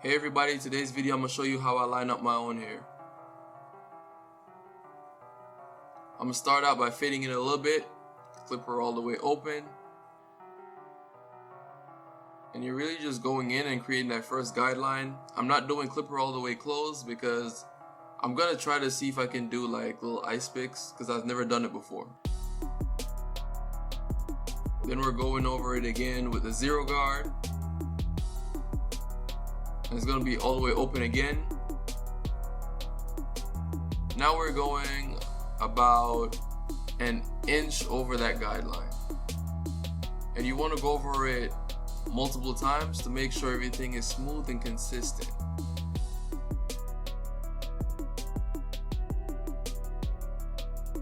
Hey everybody, in today's video I'm going to show you how I line up my own hair. I'm going to start out by fading it a little bit, clipper all the way open. And you're really just going in and creating that first guideline. I'm not doing clipper all the way closed because I'm going to try to see if I can do like little ice picks because I've never done it before. Then we're going over it again with the zero guard. And it's going to be all the way open again. Now we're going about an inch over that guideline. And you want to go over it multiple times to make sure everything is smooth and consistent.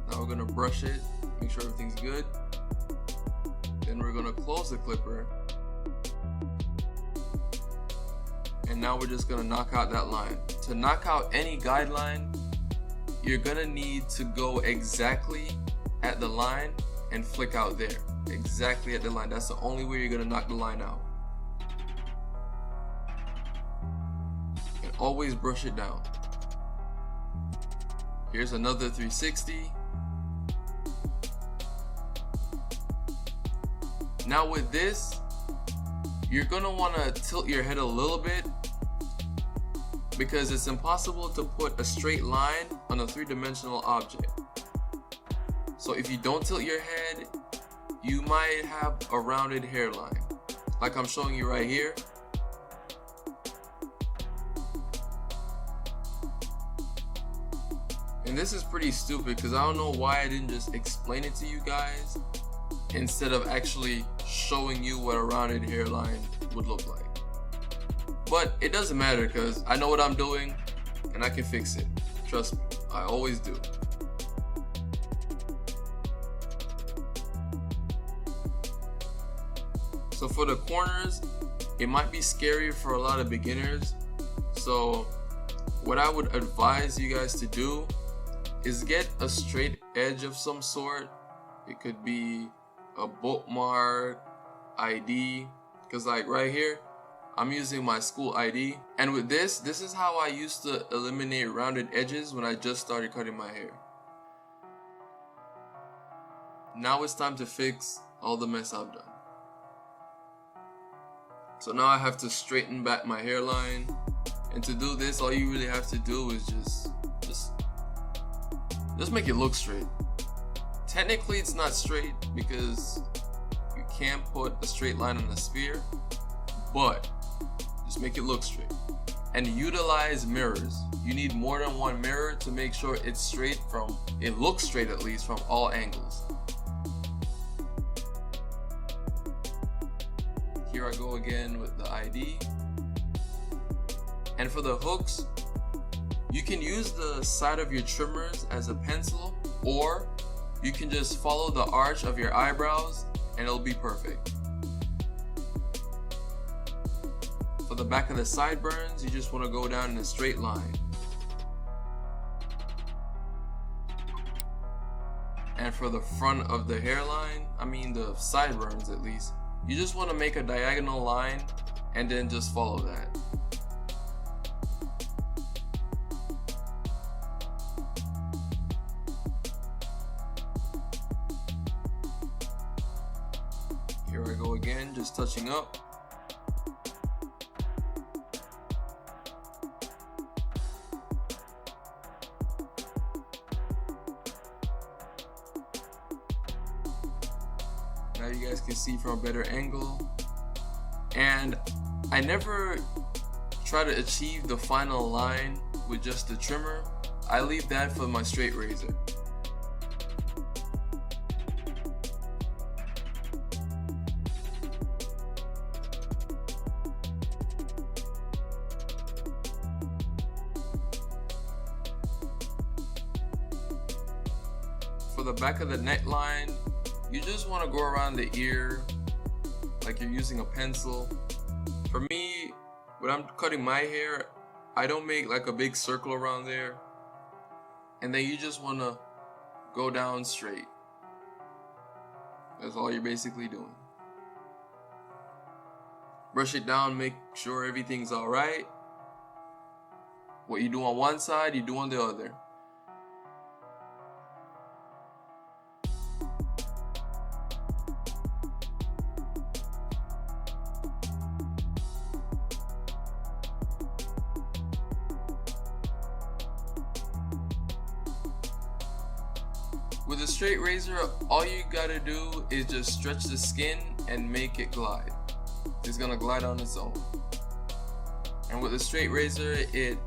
Now we're going to brush it, make sure everything's good. Then we're going to close the clipper. And now we're just going to knock out that line. To knock out any guideline, you're going to need to go exactly at the line and flick out there. Exactly at the line. That's the only way you're going to knock the line out. And always brush it down. Here's another 360. Now with this, you're going to want to tilt your head a little bit because it's impossible to put a straight line on a three-dimensional object. So if you don't tilt your head, you might have a rounded hairline, like I'm showing you right here. And this is pretty stupid because I don't know why I didn't just explain it to you guys instead of actually showing you what a rounded hairline would look like. But it doesn't matter because I know what I'm doing and I can fix it. Trust me, I always do. So for the corners, it might be scary for a lot of beginners. So what I would advise you guys to do is get a straight edge of some sort. It could be a bookmark, ID, because like right here, I'm using my school ID. And with this is how I used to eliminate rounded edges when I just started cutting my hair. Now it's time to fix all the mess I've done. So now I have to straighten back my hairline. And to do this, all you really have to do is just make it look straight. Technically it's not straight because you can't put a straight line on a sphere, but just make it look straight. And utilize mirrors. You need more than one mirror to make sure it's straight it looks straight at least from all angles. Here I go again with the ID. And for the hooks, you can use the side of your trimmers as a pencil, or you can just follow the arch of your eyebrows and it'll be perfect. For the back of the sideburns, you just want to go down in a straight line. And for the front of the hairline, the sideburns at least, you just want to make a diagonal line and then just follow that. Here I go again, just touching up. Now you guys can see from a better angle. And I never try to achieve the final line with just the trimmer. I leave that for my straight razor. For the back of the neckline, you just want to go around the ear like you're using a pencil. For me, when I'm cutting my hair, I don't make like a big circle around there. And then you just want to go down straight. That's all you're basically doing. Brush it down, make sure everything's alright. What you do on one side, you do on the other. With a straight razor, all you gotta do is just stretch the skin and make it glide. It's gonna glide on its own. And with a straight razor, it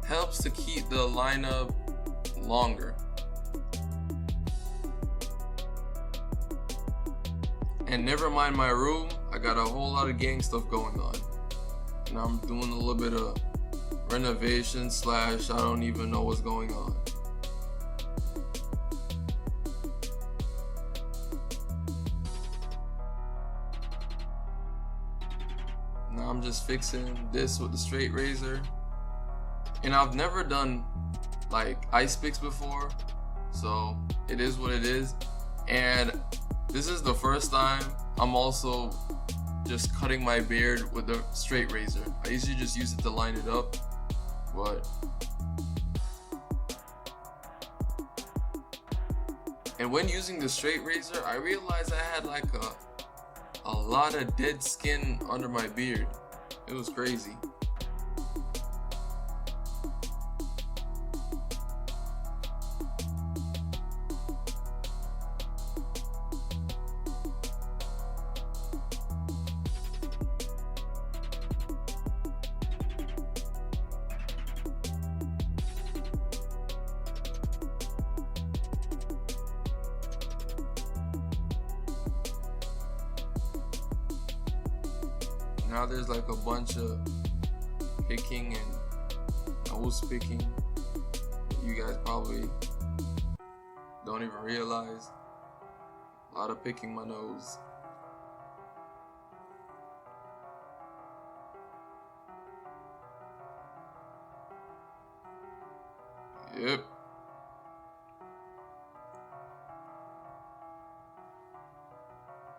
helps to keep the lineup longer. And never mind my room, I got a whole lot of gang stuff going on. And I'm doing a little bit of renovation / I don't even know what's going on. Now I'm just fixing this with the straight razor. And I've never done like ice picks before, so it is what it is. And this is the first time I'm also just cutting my beard with the straight razor. I usually just use it to line it up, but and when using the straight razor, I realized I had like a lot of dead skin under my beard. It was crazy. Now there's like a bunch of picking and nose picking that you guys probably don't even realize. A lot of picking my nose. Yep.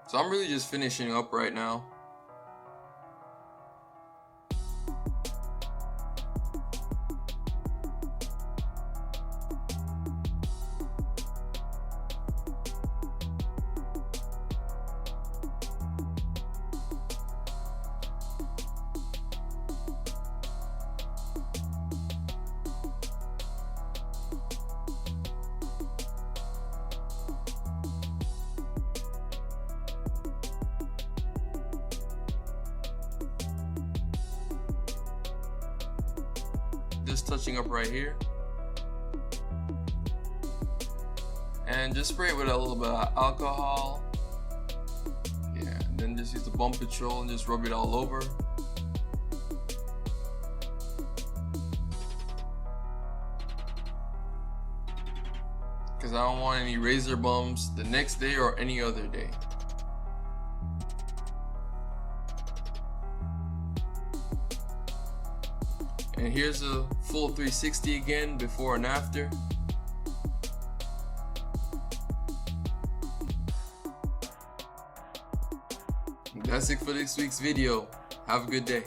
So I'm really just finishing up right now. Just touching up right here, and just spray it with a little bit of alcohol. Yeah, and then just use the bump control and just rub it all over. Because I don't want any razor bumps the next day or any other day. And here's a full 360 again, before and after. That's it for this week's video. Have a good day.